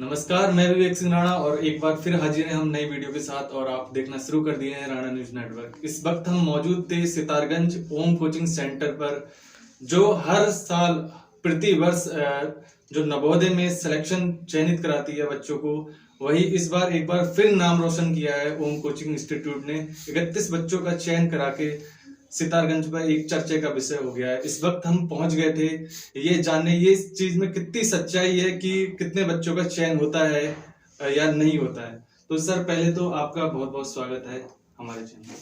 नमस्कार, मैं विवेक सिंह राणा और एक बार फिर हाजिर हैं हम नई वीडियो के साथ और आप देखना शुरू कर दिए हैं राणा न्यूज नेटवर्क। इस वक्त हम मौजूद थे सितारगंज ओम कोचिंग सेंटर पर, जो हर साल प्रति वर्ष जो नवोदय में सिलेक्शन चयनित कराती है बच्चों को, वही इस बार एक बार फिर नाम रोशन किया है ओम कोचिंग इंस्टीट्यूट ने। 31 बच्चों का चयन करा के सितारगंज पर एक चर्चे का विषय हो गया है। इस वक्त हम पहुंच गए थे ये जानने ये इस चीज में कितनी सच्चाई है कि कितने बच्चों का चयन होता है या नहीं होता है। तो सर, पहले तो आपका बहुत बहुत स्वागत है हमारे चैनल।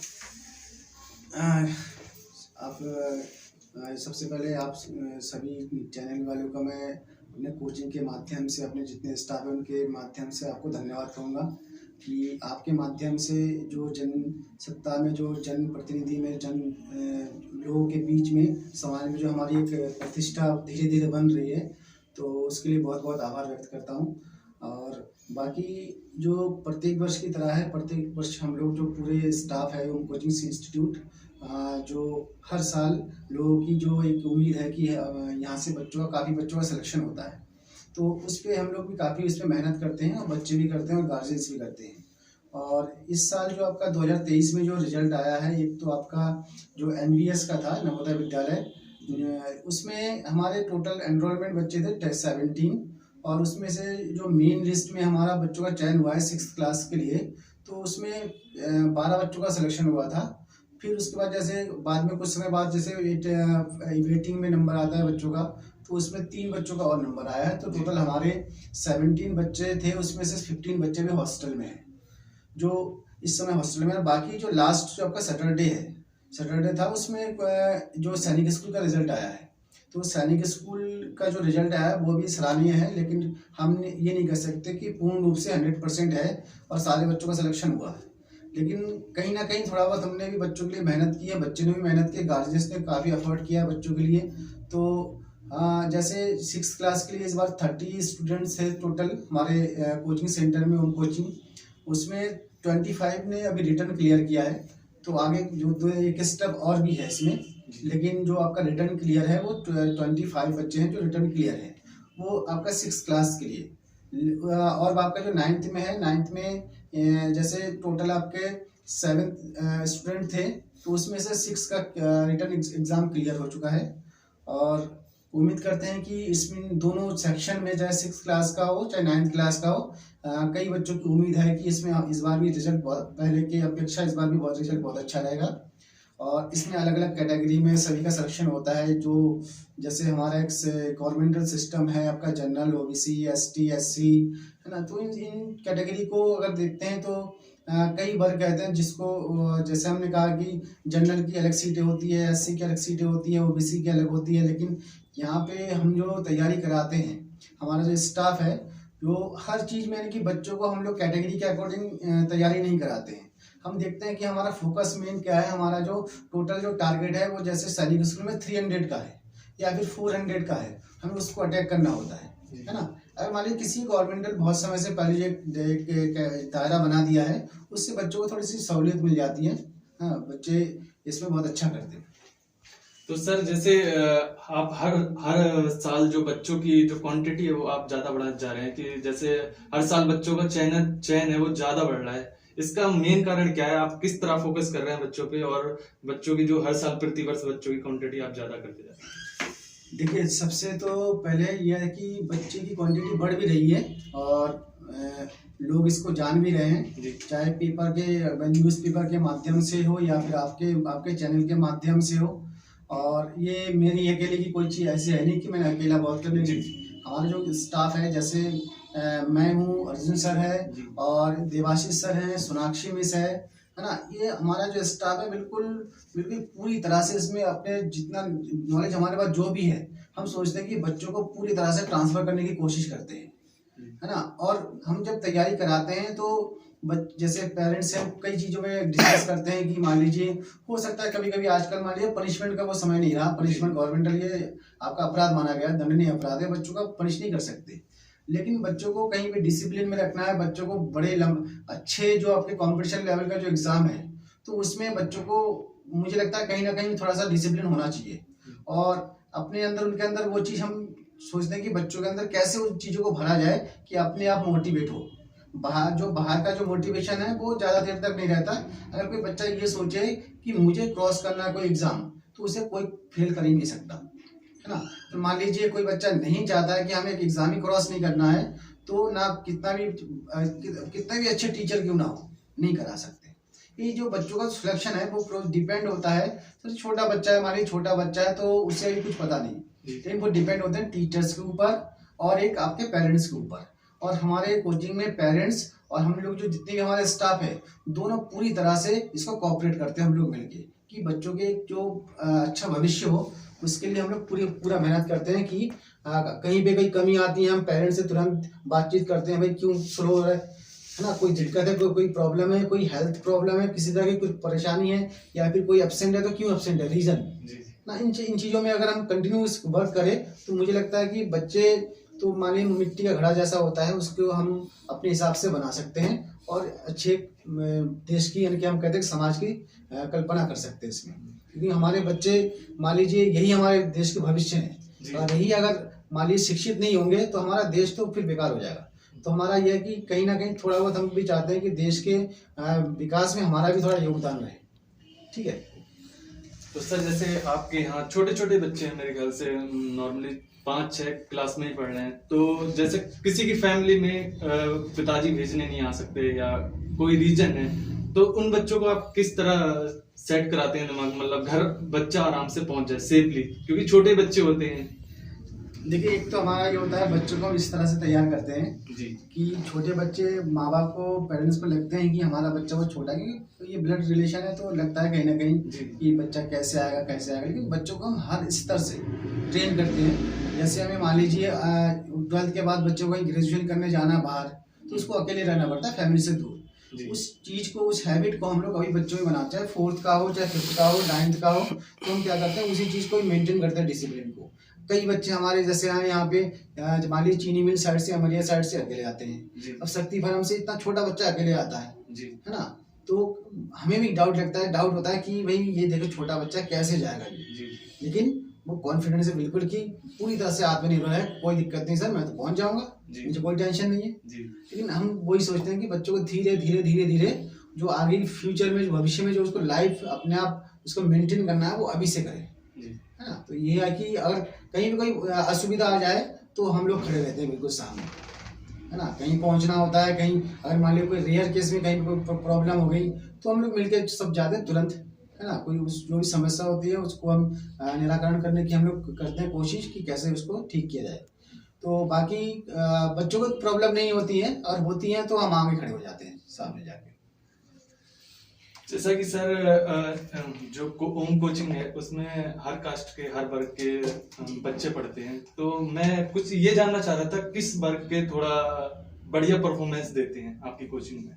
सबसे पहले आप सभी चैनल वालों का मैं अपने कोचिंग के माध्यम से, अपने जितने स्टाफ है उनके माध्यम से आपको धन्यवाद कहूँगा कि आपके माध्यम से जो जन सत्ता में, जो जन प्रतिनिधि में, जन लोगों के बीच में, समाज में जो हमारी एक प्रतिष्ठा धीरे धीरे बन रही है, तो उसके लिए बहुत बहुत आभार व्यक्त करता हूँ। और बाकी जो प्रत्येक वर्ष की तरह है, प्रत्येक वर्ष हम लोग जो पूरे स्टाफ है ओम कोचिंग इंस्टीट्यूट, जो हर साल लोगों की जो एक उम्मीद है कि यहाँ से काफ़ी बच्चों का सिलेक्शन होता है, तो उस पर हम लोग भी काफ़ी इस पर मेहनत करते हैं और बच्चे भी करते हैं और गार्जियंस भी करते हैं। और इस साल जो आपका 2023 में जो रिजल्ट आया है, एक तो आपका जो NVS का था, नवोदय विद्यालय, उसमें हमारे टोटल एनरोलमेंट बच्चे थे 17, और उसमें से जो मेन लिस्ट में हमारा बच्चों का चयन हुआ है 6th क्लास के लिए, तो उसमें 12 बच्चों का सिलेक्शन हुआ था। फिर उसके बाद जैसे बाद में कुछ समय बाद जैसे वेटिंग में नंबर आता है बच्चों का, तो उसमें 3 बच्चों का और नंबर आया है। तो टोटल हमारे 17 बच्चे थे, उसमें से 15 बच्चे भी हॉस्टल में हैं, जो इस समय हॉस्टल में है। बाकी जो लास्ट जो आपका सैटरडे था, उसमें जो सैनिक स्कूल का रिजल्ट आया है, तो सैनिक स्कूल का जो रिजल्ट आया वो भी सराहनीय है, लेकिन हम ये नहीं कह सकते कि पूर्ण रूप से 100% है और सारे बच्चों का सिलेक्शन हुआ है। लेकिन कहीं ना कहीं थोड़ा बहुत हमने भी बच्चों के लिए मेहनत की है, बच्चे ने भी मेहनत की, गार्जियंस ने काफ़ी एफर्ट किया बच्चों के लिए। तो जैसे 6th क्लास के लिए इस बार 30 स्टूडेंट्स थे टोटल हमारे कोचिंग सेंटर में ओम कोचिंग, उसमें 25 ने अभी रिटर्न क्लियर किया है। तो आगे जो एक स्टेप और भी है इसमें, लेकिन जो आपका रिटर्न क्लियर है वो 25 बच्चे हैं जो रिटर्न क्लियर है, वो आपका 6th क्लास के लिए। और आपका जो 9th में है, 9th में जैसे टोटल आपके 7 स्टूडेंट थे, तो उसमें से 6 का रिटर्न एग्ज़ाम क्लियर हो चुका है। और उम्मीद करते हैं कि इसमें दोनों सेक्शन में, चाहे 6th क्लास का हो चाहे 9th क्लास का हो, कई बच्चों की उम्मीद है कि इसमें इस बार भी रिजल्ट पहले की अपेक्षा इस बार भी रिजल्ट बहुत अच्छा रहेगा। और इसमें अलग अलग कैटेगरी में सभी का सिलेक्शन होता है, जो जैसे हमारा एक गवर्नमेंटल सिस्टम है आपका, जनरल, OBC, ST, SC, है ना। तो इन कैटेगरी को अगर देखते हैं तो कई वर्ग कहते हैं, जिसको जैसे हमने कहा कि जनरल की अलग सीटें होती है, SC की अलग सीटें होती है, OBC की अलग होती है। लेकिन यहाँ पे हम जो तैयारी कराते हैं, हमारा जो स्टाफ है, जो हर चीज़ में, यानी कि बच्चों को हम लोग कैटेगरी के अकॉर्डिंग तैयारी नहीं कराते हैं। हम देखते हैं कि हमारा फोकस मेन क्या है, हमारा जो टोटल जो टारगेट है वो जैसे सैनिक स्कूल में 300 का है या फिर 400 का है, हमें उसको अटैक करना होता है ना। अगर मान लीजिए किसी गवर्नमेंट बहुत समय से पहले एक दायरा बना दिया है, उससे बच्चों को थोड़ी सी सहूलियत मिल जाती है। हाँ, बच्चे इसमें बहुत अच्छा करते हैं। तो सर, जैसे आप हर साल जो बच्चों की जो क्वांटिटी है वो आप ज्यादा बढ़ाते जा रहे हैं, कि जैसे हर साल बच्चों का चयन है वो ज्यादा बढ़ रहा है। इसका मेन कारण क्या है? आप किस तरह फोकस कर रहे हैं बच्चों पे, और बच्चों की जो हर साल प्रति वर्ष बच्चों की क्वांटिटी आप ज्यादा करते जा रहे हैं? देखिए, सबसे तो पहले यह है कि बच्चे की क्वांटिटी बढ़ भी रही है और लोग इसको जान भी रहे हैं, चाहे पेपर के, न्यूज़पेपर के माध्यम से हो या फिर आपके चैनल के माध्यम से हो। और ये मेरी अकेले की कोई चीज़ ऐसी है नहीं कि मैंने अकेला बहुत करने की। हमारा जो स्टाफ है, जैसे मैं हूँ, अर्जुन सर है और देवाशीष सर हैं, सोनाक्षी मिस है ना। ये हमारा जो स्टाफ है बिल्कुल बिल्कुल पूरी तरह से इसमें अपने जितना नॉलेज हमारे पास जो भी है, हम सोचते हैं कि बच्चों को पूरी तरह से ट्रांसफर करने की कोशिश करते हैं, है ना। और हम जब तैयारी कराते हैं तो जैसे पेरेंट्स से हम कई चीज़ों में डिस्कस करते हैं कि मान लीजिए हो सकता है कभी कभी आजकल मान लीजिए पनिशमेंट का वो समय नहीं रहा, पनिशमेंट गवर्नमेंटल ये आपका अपराध माना गया, दंडनीय अपराध है, बच्चों का पनिश नहीं कर सकते। लेकिन बच्चों को कहीं भी डिसिप्लिन में रखना है, बच्चों को बड़े अच्छे जो आपके कंपटीशन लेवल का जो एग्ज़ाम है, तो उसमें बच्चों को मुझे लगता है कहीं ना कहीं थोड़ा सा डिसिप्लिन होना चाहिए। और अपने अंदर, उनके अंदर वो चीज़ हम सोचते हैं कि बच्चों के अंदर कैसे उन चीज़ों को भरा जाए कि अपने आप मोटिवेट हो। बाहर का जो मोटिवेशन है वो ज़्यादा देर तक नहीं रहता। अगर कोई बच्चा ये सोचे कि मुझे क्रॉस करना है कोई एग्ज़ाम, तो उसे कोई फेल कर ही नहीं सकता, है ना। तो मान लीजिए कोई बच्चा नहीं चाहता है कि हमें एक एग्ज़ाम ही क्रॉस नहीं करना है, तो ना कितना भी अच्छे टीचर क्यों ना हो, नहीं करा सकते। ये जो बच्चों का सिलेक्शन है वो डिपेंड होता है। तो छोटा बच्चा है, मान लीजिए छोटा बच्चा है तो उसे अभी कुछ पता नहीं, लेकिन वो डिपेंड होते हैं टीचर्स के ऊपर और एक आपके पेरेंट्स के ऊपर। और हमारे कोचिंग में पेरेंट्स और हम लोग जो जितने भी हमारे स्टाफ है, दोनों पूरी तरह से इसको कोऑपरेट करते हैं हम लोग मिलके, कि बच्चों के जो अच्छा भविष्य हो उसके लिए हम लोग पूरा मेहनत करते हैं कि कहीं पे कोई कमी आती है हम पेरेंट्स से तुरंत बातचीत करते हैं, भाई क्यों स्लो हो रहा है ना, कोई दिक्कत है, कोई प्रॉब्लम है, कोई हेल्थ प्रॉब्लम है, किसी तरह की कोई परेशानी है, या फिर कोई एब्सेंट है तो क्यों एब्सेंट है, रीजन ना। इन चीज़ों में अगर हम कंटिन्यूस वर्क करें तो मुझे लगता है कि बच्चे तो मानिए मिट्टी का घड़ा जैसा होता है, उसको हम अपने हिसाब से बना सकते हैं और अच्छे देश की, यानी कि हम कहते हैं समाज की कल्पना कर सकते हैं इसमें। क्योंकि हमारे बच्चे मान लीजिए यही हमारे देश के भविष्य हैं, और यही अगर मान लीजिए शिक्षित नहीं होंगे तो हमारा देश तो फिर बेकार हो जाएगा। तो हमारा यह है कि कहीं ना कहीं थोड़ा बहुत हम भी चाहते हैं कि देश के विकास में हमारा भी थोड़ा योगदान रहे। ठीक है। तो सर जैसे आपके यहाँ छोटे छोटे बच्चे हैं, मेरे ख्याल से नॉर्मली 5-6 क्लास में ही पढ़ रहे हैं, तो जैसे किसी की फैमिली में पिताजी भेजने नहीं आ सकते या कोई रीजन है, तो उन बच्चों को आप किस तरह सेट कराते हैं दिमाग, मतलब घर बच्चा आराम से पहुंच जाए सेफली, क्योंकि छोटे बच्चे होते हैं। देखिए, एक तो हमारा ये होता है बच्चों को हम इस तरह से तैयार करते हैं जी कि छोटे बच्चे माँ बाप को, पेरेंट्स को लगते हैं कि हमारा बच्चा वो छोटा है, क्योंकि तो ये ब्लड रिलेशन है, तो लगता है कहीं ना कहीं कि बच्चा कैसे आएगा, लेकिन बच्चों को हम हर स्तर से ट्रेन करते हैं। जैसे हमें मान लीजिए 12th के बाद बच्चों को ग्रेजुएशन करने जाना बाहर, तो उसको अकेले रहना पड़ता है फैमिली से दूर। उस चीज़ को, उस हैबिट को हम लोग अभी बच्चों में बनाते हैं, 4th का हो चाहे 5th का हो 9th का हो, तो हम क्या करते हैं उसी चीज़ को मेंटेन करते हैं, डिसिप्लिन को। कई बच्चे हमारे जैसे हैं यहाँ पे मान लीजिए चीनी मिल साइड से, अमरिया साइड से अकेले आते हैं। अब शक्ति फार्म से इतना छोटा बच्चा अकेले आता है ना, तो हमें भी डाउट होता है कि भाई ये देखो छोटा बच्चा कैसे जाएगा, लेकिन वो कॉन्फिडेंस है बिल्कुल कि पूरी तरह से आत्मनिर्भर है, कोई दिक्कत नहीं सर, मैं तो पहुंच जाऊंगा, मुझे कोई टेंशन नहीं है। लेकिन हम वही सोचते हैं कि बच्चों को धीरे धीरे जो आगे फ्यूचर में, जो भविष्य में जो उसको लाइफ अपने आप उसको मेंटेन करना है, वो अभी से करें, है ना। तो ये है कि अगर कहीं भी कोई असुविधा आ जाए तो हम लोग खड़े रहते हैं बिल्कुल सामने, है ना। कहीं पहुंचना होता है, कहीं अगर मान लीजिए कोई रेयर केस में कहीं कोई प्रॉब्लम हो गई, तो हम लोग मिलकर सब जाते हैं तुरंत, है ना। कोई जो भी समस्या होती है उसको हम निराकरण करने की हम लोग करते हैं कोशिश कि कैसे उसको ठीक किया जाए। तो बाकी बच्चों को प्रॉब्लम नहीं होती है, और होती है तो हम आगे खड़े हो जाते हैं सामने जाके। जैसा कि सर जो ओम कोचिंग है उसमें हर कास्ट के, हर वर्ग के बच्चे पढ़ते हैं, तो मैं कुछ ये जानना चाह रहा था किस वर्ग के थोड़ा बढ़िया परफॉर्मेंस देते हैं आपकी कोचिंग में।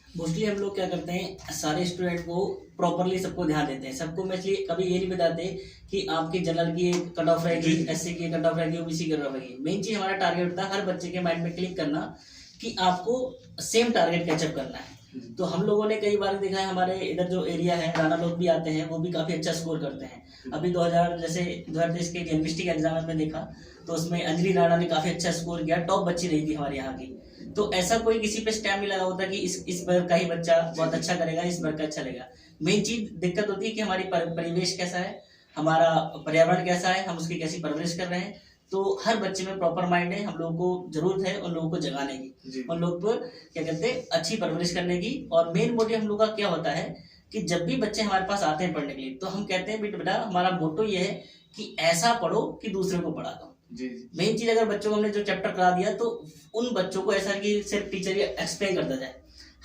मोस्टली हम लोग क्या करते हैं, सारे स्टूडेंट को प्रॉपरली सबको ध्यान देते हैं, सबको मैं इसलिए कभी ये नहीं बताते कि आपकी जनरल की कट ऑफ रहेगी, एससी की कट ऑफ रहेगी, ओबीसी की कट ऑफ रहेगी। मेन चीज हमारा टारगेट होता है हर बच्चे के माइंड में क्लिक करना कि आपको सेम टारगेट कैचअप करना है। तो हम लोगों ने कई बार देखा है, हमारे इधर जो एरिया है राणा लोग भी आते हैं, वो भी काफी अच्छा स्कोर करते हैं। अभी 2023 के लिंग्विस्टिक एग्जाम में देखा तो उसमें अंजलि राणा ने काफी अच्छा स्कोर किया, टॉप बच्ची रही थी हमारे यहाँ की। तो ऐसा कोई किसी पे स्टैम्प नहीं लगा होता कि इस वर्ग का ही बच्चा बहुत अच्छा करेगा, इस वर्ग का अच्छा लगेगा। मेन चीज दिक्कत होती है कि हमारी परिवेश कैसा है, हमारा पर्यावरण कैसा है, हम उसकी कैसी परवरिश कर रहे हैं। तो हर बच्चे में प्रॉपर माइंड है, हम लोगों को जरूरत है उन लोगों को जगाने की, उन लोग पर क्या कहते हैं अच्छी परवरिश करने की। और मेन मोटिव हम लोग का क्या होता है कि जब भी बच्चे हमारे पास आते हैं पढ़ने के लिए, तो हम कहते हैं बेटा हमारा मोटो ये है कि ऐसा पढ़ो कि दूसरे को पढ़ा दो। मेन चीज, अगर बच्चों को हमने जो चैप्टर करा दिया तो उन बच्चों को ऐसा कि सिर्फ टीचर एक्सप्लेन करता जाए।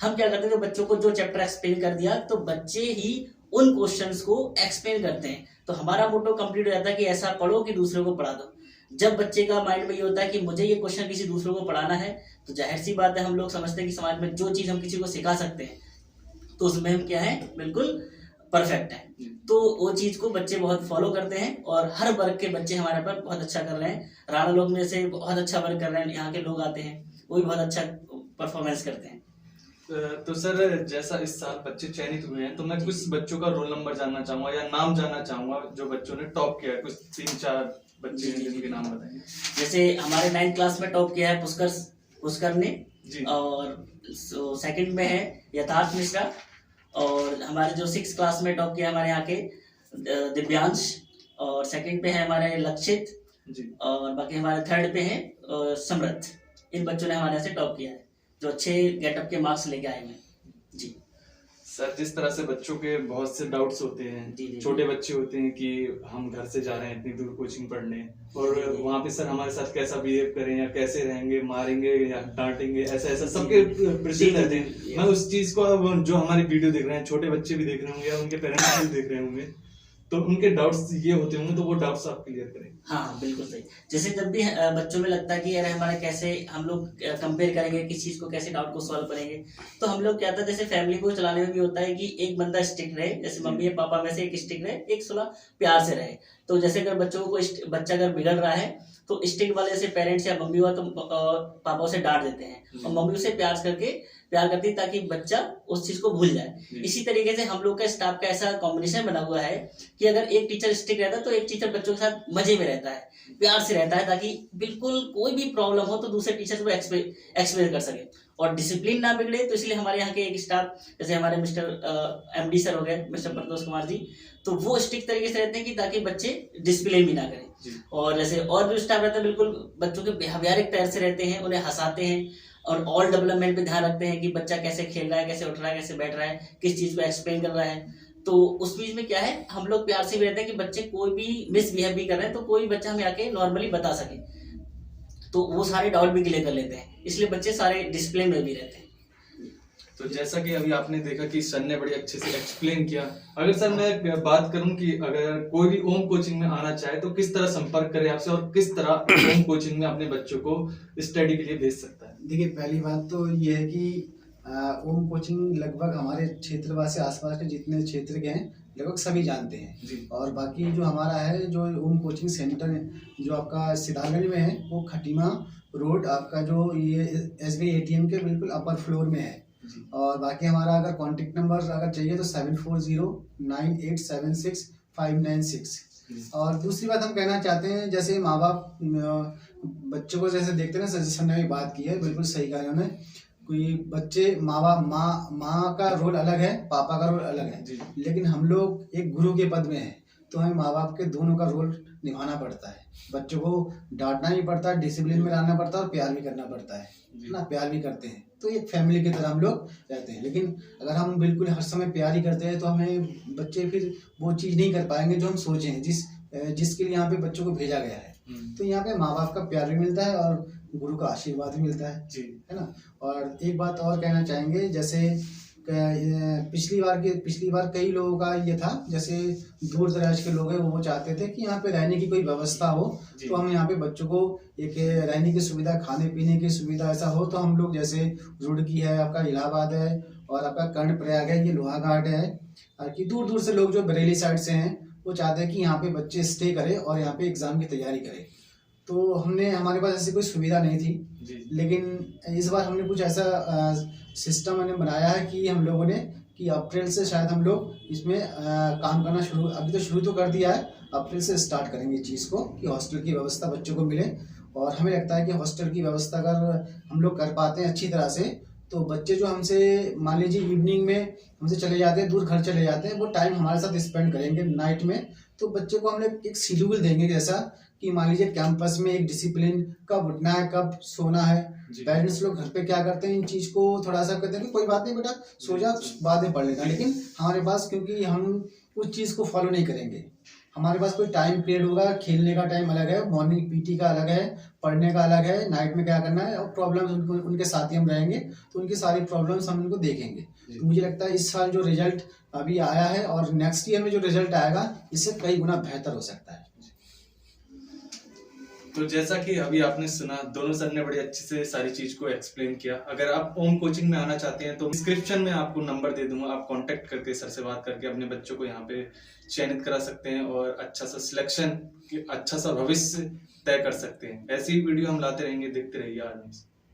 हम क्या करते हैं, बच्चों को जो चैप्टर एक्सप्लेन कर दिया तो बच्चे ही उन क्वेश्चंस को एक्सप्लेन करते हैं। तो हमारा मोटो कंप्लीट हो जाता है कि ऐसा पढ़ो कि दूसरे को पढ़ा दो। जब बच्चे का माइंड में ये होता है कि मुझे ये क्वेश्चन किसी दूसरे को पढ़ाना है, तो जाहिर सी बात है हम लोग समझते हैं कि समाज में जो चीज हम किसी को सिखा सकते हैं तो उसमें हम क्या है, बिल्कुल परफेक्ट है। तो वो चीज को बच्चे बहुत फॉलो करते हैं, और हर वर्ग के बच्चे हमारे पर बहुत अच्छा कर रहे हैं। राणा लोग में से बहुत अच्छा वर्क कर रहे हैं, यहाँ के लोग आते हैं वो भी बहुत अच्छा परफॉर्मेंस करते हैं। तो सर जैसा इस साल बच्चे चयनित हुए हैं, तो मैं कुछ बच्चों का रोल नंबर जानना चाहूंगा या नाम जानना चाहूंगा जो बच्चों ने टॉप किया है, कुछ 3-4 बच्चे हैं जिनके नाम बताएंगे। जैसे हमारे 9th क्लास में टॉप किया है पुष्कर ने जी। और सेकंड में है यथार्थ मिश्रा, और हमारे जो 6th क्लास में टॉप किया हमारे यहाँ के दिव्यांश, और सेकंड पे है हमारे लक्षित जी। और बाकी हमारे थर्ड पे है समृद्ध। इन बच्चों ने हमारे यहाँ से टॉप किया है जो अच्छे गेटअप के मार्क्स लेके आए हैं। जी सर, जिस तरह से बच्चों के बहुत से डाउट्स होते हैं, जी, जी, छोटे बच्चे होते हैं कि हम घर से जा रहे हैं इतनी दूर कोचिंग पढ़ने, और वहाँ पे सर हमारे साथ कैसा बिहेव करें या कैसे रहेंगे, मारेंगे या डांटेंगे, ऐसा ऐसा सबके प्रश्न रहते हैं। मैं उस चीज को, अब जो हमारी वीडियो देख रहे हैं छोटे बच्चे भी देख रहे होंगे या उनके पेरेंट्स भी देख रहे होंगे, तो उनके डाउट्स ये होते होंगे, तो वो डाउट्स आप क्लियर करें। हाँ बिल्कुल सही। जैसे जब भी बच्चों में लगता है कि अरे हमारे कैसे हम लोग कंपेयर करेंगे किस चीज को, कैसे डाउट को सॉल्व करेंगे, तो हम लोग क्या था, जैसे फैमिली को चलाने में भी होता है कि एक बंदा स्टिक रहे, जैसे मम्मी या पापा में से एक स्टिक रहे, एक सुलह प्यार से रहे। तो जैसे अगर बच्चा अगर बिगड़ रहा है तो स्टिक वाले से पेरेंट्स या मम्मी हुआ तो पापा उसे डांट देते हैं और मम्मी उसे प्यार करती है ताकि बच्चा उस चीज को भूल जाए। इसी तरीके से हम लोग का स्टाफ का ऐसा कॉम्बिनेशन बना हुआ है कि अगर एक टीचर स्ट्रिक्ट रहता है तो एक टीचर बच्चों के साथ मजे में रहता है, प्यार से रहता है, ताकि बिल्कुल कोई भी प्रॉब्लम हो तो दूसरे टीचर को एक्सप्लेन कर सके और डिसिप्लिन ना बिगड़े। तो इसलिए हमारे यहाँ के एक स्टाफ, जैसे हमारे मिस्टर MD सर हो गए, मिस्टर प्रतोष कुमार जी, तो वो स्ट्रिक्ट तरीके से रहते हैं कि ताकि बच्चे डिसिप्लिन भी ना करें। और जैसे और भी स्टाफ रहता है बिल्कुल बच्चों के बिहेवियरिक तरह से रहते हैं, उन्हें हंसाते हैं और ऑल डेवलपमेंट पे ध्यान रखते हैं कि बच्चा कैसे खेल रहा है, कैसे उठ रहा है, कैसे बैठ रहा है, किस चीज को एक्सप्लेन कर रहा है। तो उस बीच में क्या है, हम लोग प्यार से भी रहते हैं कि बच्चे कोई भी मिसबिहेव भी कर रहे हैं तो कोई बच्चा हमें आके नॉर्मली बता सके, तो वो सारे डाउट भी क्लियर कर लेते हैं, इसलिए बच्चे सारे डिसिप्लिन में भी रहते हैं। तो जैसा कि अभी आपने देखा कि सर ने बड़ी अच्छे से एक्सप्लेन किया। अगर सर मैं बात करूं कि अगर कोई भी ओम कोचिंग में आना चाहे तो किस तरह संपर्क करे आपसे और किस तरह ओम कोचिंग में अपने बच्चों को स्टडी के लिए भेज सकता है? देखिए, पहली बात तो ये है कि ओम कोचिंग लगभग हमारे क्षेत्रवासी आसपास के जितने क्षेत्र के हैं लगभग सभी जानते हैं जी। और बाकी जो हमारा है जो ओम कोचिंग सेंटर जो आपका सितारगंज में है वो खटीमा रोड आपका जो ये SBI ATM के बिल्कुल अपर फ्लोर में है। और बाकी हमारा अगर कॉन्टेक्ट नंबर अगर चाहिए तो 7409876596। और दूसरी बात हम कहना चाहते हैं, जैसे माँ बाप बच्चों को जैसे देखते हैं ना, सर ने भी बात की है, बिल्कुल सही कहा उन्होंने। कोई बच्चे माँ का रोल अलग है, पापा का रोल अलग है, लेकिन हम लोग एक गुरु के पद में हैं तो हमें माँ बाप के दोनों का रोल निभाना पड़ता है। बच्चों को डांटना भी पड़ता है, डिसिप्लिन में रहना पड़ता है और प्यार भी करना पड़ता है ना, प्यार भी करते हैं। तो एक फैमिली की तरह हम लोग रहते हैं। लेकिन अगर हम बिल्कुल हर समय प्यार ही करते हैं तो हमें बच्चे फिर वो चीज़ नहीं कर पाएंगे जो हम सोचे हैं, जिसके लिए यहाँ पे बच्चों को भेजा गया है। तो यहाँ पे माँ बाप का प्यार भी मिलता है और गुरु का आशीर्वाद भी मिलता है जी, है ना। और एक बात और कहना चाहेंगे, जैसे पिछली बार कई लोगों का ये था, जैसे दूर दराज के लोग हैं वो चाहते थे कि यहाँ पे रहने की कोई व्यवस्था हो, तो हम यहाँ पे बच्चों को एक रहने की सुविधा, खाने पीने की सुविधा ऐसा हो। तो हम लोग जैसे रुड़की है, आपका इलाहाबाद है और आपका कर्णप्रयाग है, ये लोहाघाट है, कि दूर दूर से लोग जो बरेली साइड से हैं वो चाहते हैं कि यहाँ पे बच्चे स्टे करें और यहाँ पे एग्जाम की तैयारी करें। तो हमारे पास ऐसी कोई सुविधा नहीं थी, लेकिन इस बार हमने कुछ ऐसा सिस्टम मैंने बनाया है कि हम लोगों ने कि अप्रैल से शायद हम लोग इसमें काम करना अभी तो शुरू तो कर दिया है, अप्रैल से स्टार्ट करेंगे इस चीज़ को कि हॉस्टल की व्यवस्था बच्चों को मिले। और हमें लगता है कि हॉस्टल की व्यवस्था अगर हम लोग कर पाते हैं अच्छी तरह से, तो बच्चे जो हमसे मान लीजिए इवनिंग में हमसे चले जाते हैं, दूर घर चले जाते हैं, वो टाइम हमारे साथ स्पेंड करेंगे नाइट में। तो बच्चे को हम लोग एक शेड्यूल देंगे, जैसा कि मान लीजिए कैंपस में एक डिसिप्लिन, कब उठना है, कब सोना है। पेरेंट्स लोग घर पे क्या करते हैं, इन चीज को थोड़ा सा कहते हैं कि कोई बात नहीं बेटा सो जा, बाद में पढ़ लेना। लेकिन हमारे पास, क्योंकि हम उस चीज को फॉलो नहीं करेंगे, हमारे पास कोई टाइम पीरियड होगा, खेलने का टाइम अलग है, मॉर्निंग PT का अलग है, पढ़ने का अलग है, नाइट में क्या करना है, और प्रॉब्लम्स उनके साथ ही हम रहेंगे तो उनकी सारी प्रॉब्लम्स हम उनको देखेंगे। तो मुझे लगता है इस साल जो रिजल्ट अभी आया है और नेक्स्ट ईयर में जो रिजल्ट आएगा इससे कई गुना बेहतर हो सकता है। तो जैसा कि अभी आपने सुना, दोनों सर ने बड़ी अच्छे से सारी चीज को एक्सप्लेन किया। अगर आप ओम कोचिंग में आना चाहते हैं तो डिस्क्रिप्शन में आपको नंबर दे दूंगा, आप कांटेक्ट करके सर से बात करके अपने बच्चों को यहाँ पे चयनित करा सकते हैं और अच्छा सा सिलेक्शन, अच्छा सा भविष्य तय कर सकते हैं। ऐसी वीडियो हम लाते रहेंगे, देखते रहिए आज।